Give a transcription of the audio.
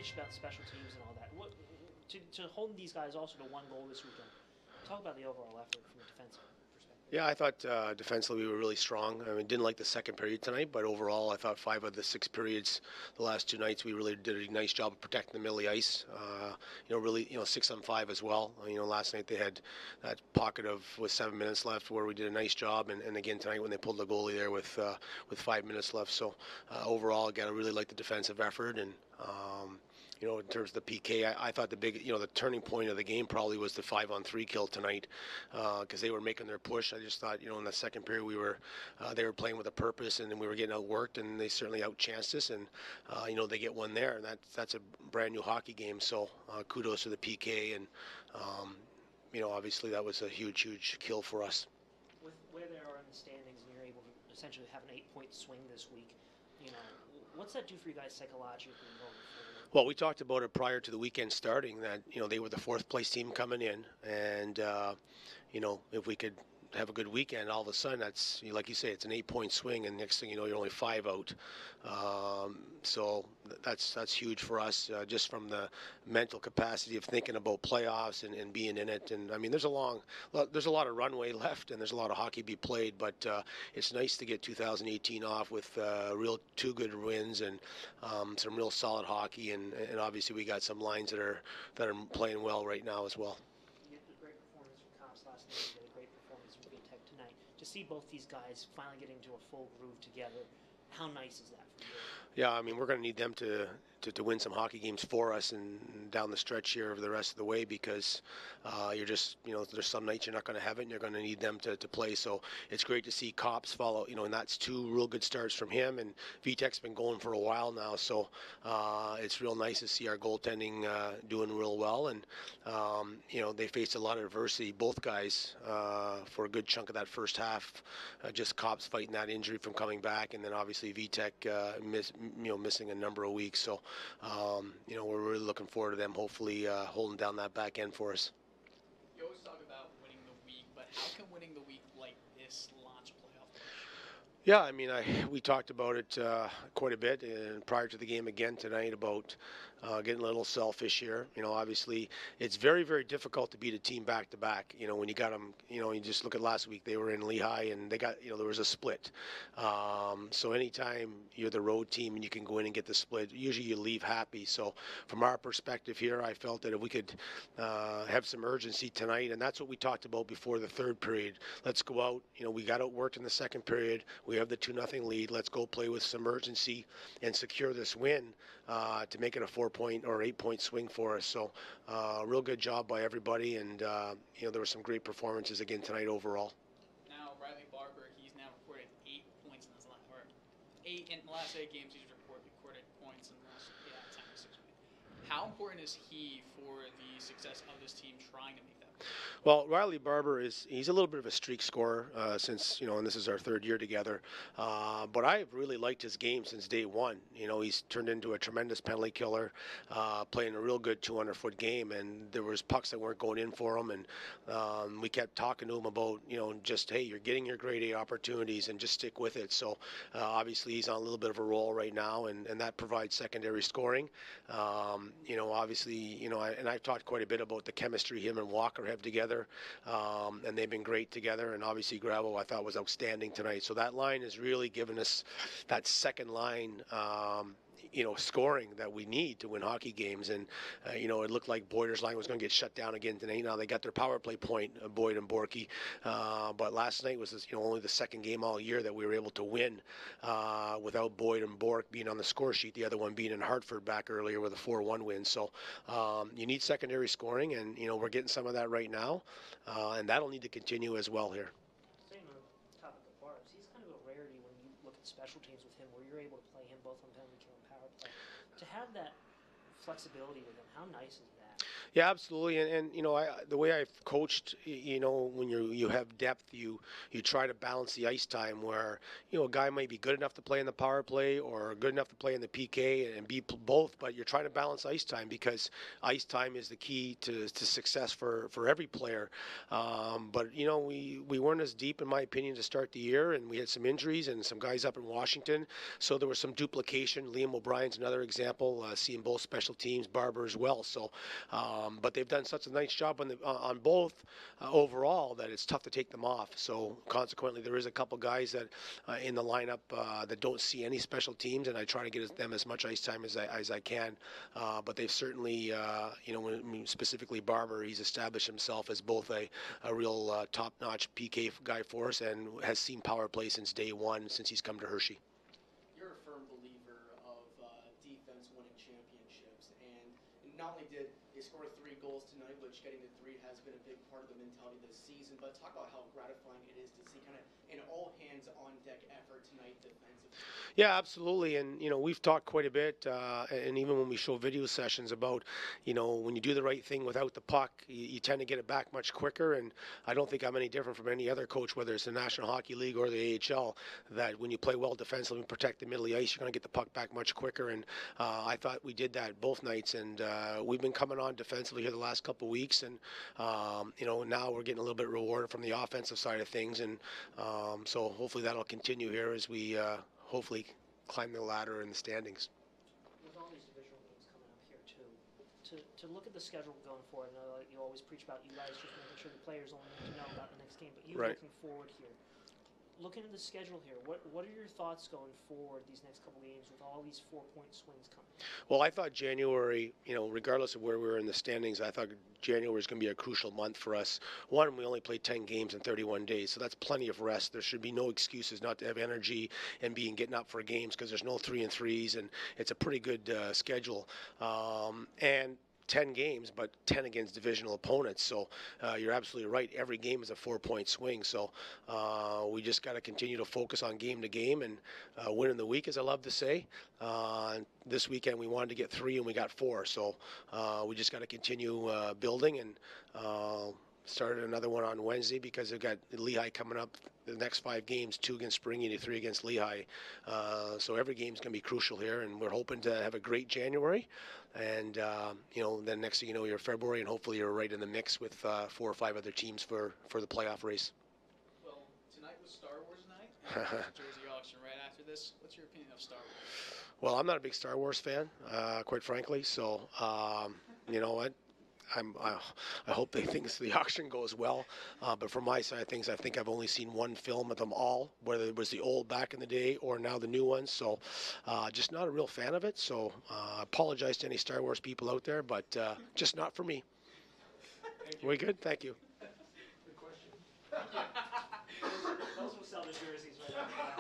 preached about special teams and all that. To hold these guys also to one goal this weekend. Talk about the overall effort from a defensive perspective. Yeah, I thought defensively we were really strong. I mean, didn't like the second period tonight, but overall, I thought 5 of the 6 periods, the last 2 nights, we really did a nice job of protecting the middle of the ice. Really, 6-on-5 as well. Last night they had that pocket of with 7 minutes left where we did a nice job, and again tonight when they pulled the goalie there with 5 minutes left. So overall, again, I really like the defensive effort and. In terms of the PK, I thought the turning point of the game probably was the 5-on-3 kill tonight, because they were making their push. I just thought, in the second period they were playing with a purpose, and then we were getting outworked, and they certainly outchanced us, and they get one there, and that's a brand new hockey game. So kudos to the PK, and obviously that was a huge kill for us. With where they are in the standings, and you're able to essentially have an 8-point swing this week, what's that do for you guys psychologically going forward? Well, we talked about it prior to the weekend starting that, they were the fourth place team coming in. And, if we could have a good weekend, all of a sudden that's, like you say, it's an 8-point swing. And next thing you know, you're only 5 out. So that's huge for us, just from the mental capacity of thinking about playoffs and being in it. And I mean, there's a lot of runway left, and there's a lot of hockey to be played. But it's nice to get 2018 off with two good wins and some real solid hockey. And obviously we got some lines that are playing well right now as well. You had a great performance from Cops last night. You had a great performance from VTech tonight. To see both these guys finally getting into a full groove together, how nice is that for you? Yeah, I mean, we're going to need them to win some hockey games for us and down the stretch here of the rest of the way, because you're just, there's some nights you're not going to have it, and you're going to need them to play. So it's great to see Cops follow, and that's 2 real good starts from him, and VTech's been going for a while now. So it's real nice to see our goaltending doing real well. And, they faced a lot of adversity, both guys, for a good chunk of that first half. Just Cops fighting that injury from coming back, and then obviously VTech missing a number of weeks. So, we're really looking forward to them hopefully holding down that back end for us. You always talk about winning the week, but how can winning the week like this launch playoff push? Yeah, I mean, we talked about it quite a bit prior to the game again tonight about getting a little selfish here. Obviously, it's very, very difficult to beat a team back-to-back. When you got them, you just look at last week. They were in Lehigh, and they got, there was a split. So anytime you're the road team and you can go in and get the split, usually you leave happy. So from our perspective here, I felt that if we could have some urgency tonight, and that's what we talked about before the third period. Let's go out. We got outworked in the second period. We have the 2-0 lead. Let's go play with some urgency and secure this win to make it a 4-point or 8-point swing for us. So real good job by everybody, and there were some great performances again tonight overall. Now Riley Barber, he's now recorded 8 points in his last, or 8 in the last 8 games. He's recorded points in the last 10 or 6 weeks. How important is he for the success of this team trying to make that? Well, Riley Barber he's a little bit of a streak scorer since, and this is our third year together. But I've really liked his game since day one. He's turned into a tremendous penalty killer, playing a real good 200-foot game, and there was pucks that weren't going in for him, and we kept talking to him about, just, hey, you're getting your grade A opportunities and just stick with it. So obviously he's on a little bit of a roll right now, and that provides secondary scoring. Obviously, and I've talked quite a bit about the chemistry him and Walker have together, and they've been great together. And obviously Grabo, I thought, was outstanding tonight. So that line has really given us that second line scoring that we need to win hockey games. And, it looked like Boyder's line was going to get shut down again tonight. Now they got their power play point, Boyd and Borky. But last night was, only the second game all year that we were able to win without Boyd and Bork being on the score sheet, the other one being in Hartford back earlier with a 4-1 win. So you need secondary scoring, and, we're getting some of that right now. And that'll need to continue as well here. Staying on the topic of Barbs, he's kind of a rarity when you look at special teams with him, where you're able to play him both on penalty kill and power play. To have that flexibility with him, how nice is that? Yeah, absolutely. And the way I've coached, when you have depth, you try to balance the ice time where, a guy might be good enough to play in the power play or good enough to play in the PK and be both, but you're trying to balance ice time, because ice time is the key to success for every player. But, we weren't as deep, in my opinion, to start the year, and we had some injuries and some guys up in Washington. So there was some duplication. Liam O'Brien's another example, seeing both special special teams, Barber as well. So, but they've done such a nice job on both overall that it's tough to take them off. So consequently, there is a couple guys that in the lineup that don't see any special teams, and I try to get them as much ice time as I can. But they've certainly, specifically Barber, he's established himself as both a real top-notch PK guy for us and has seen power play since day one, since he's come to Hershey. You're a firm believer of defense winning championships, and not only did they score 3 goals tonight, which getting to 3 has been a big part of the mentality this season, but talk about how gratifying it is to see kind of an all-hands-on-deck effort tonight defensively. Yeah, absolutely. And, we've talked quite a bit, and even when we show video sessions about, when you do the right thing without the puck, you tend to get it back much quicker. And I don't think I'm any different from any other coach, whether it's the National Hockey League or the AHL, that when you play well defensively and protect the middle of the ice, you're going to get the puck back much quicker. And I thought we did that both nights. And we've been coming on defensively here the last couple of weeks. And, now we're getting a little bit rewarded from the offensive side of things. And so hopefully that'll continue here as we hopefully climb the ladder in the standings. With all these divisional games coming up here too, to look at the schedule going forward, I know you always preach about you guys just making sure the players only need to know about the next game, but you looking forward here. Looking at the schedule here, what are your thoughts going forward these next couple games with all these 4-point swings coming? Well, I thought January, regardless of where we were in the standings, I thought January is going to be a crucial month for us. One, we only played 10 games in 31 days, so that's plenty of rest. There should be no excuses not to have energy and getting up for games because there's no 3-3s, and it's a pretty good schedule. And 10 games, but 10 against divisional opponents. So you're absolutely right. Every game is a 4-point swing. So we just got to continue to focus on game to game and win in the week, as I love to say. This weekend we wanted to get 3 and we got 4. So we just got to continue building and started another one on Wednesday because they've got Lehigh coming up the next 5 games, 2 against Spring Union, 3 against Lehigh. So every game's going to be crucial here, and we're hoping to have a great January. And, then next thing you know, you're February, and hopefully you're right in the mix with 4 or 5 other teams for the playoff race. Well, tonight was Star Wars night, and there's a jersey auction right after this. What's your opinion of Star Wars? Well, I'm not a big Star Wars fan, quite frankly. So, you know what? I hope they think the auction goes well. But from my side of things, I think I've only seen one film of them all, whether it was the old back in the day or now the new ones. So just not a real fan of it. So I apologize to any Star Wars people out there, but just not for me. We good? Thank you. Good question. Those will sell the jerseys right now.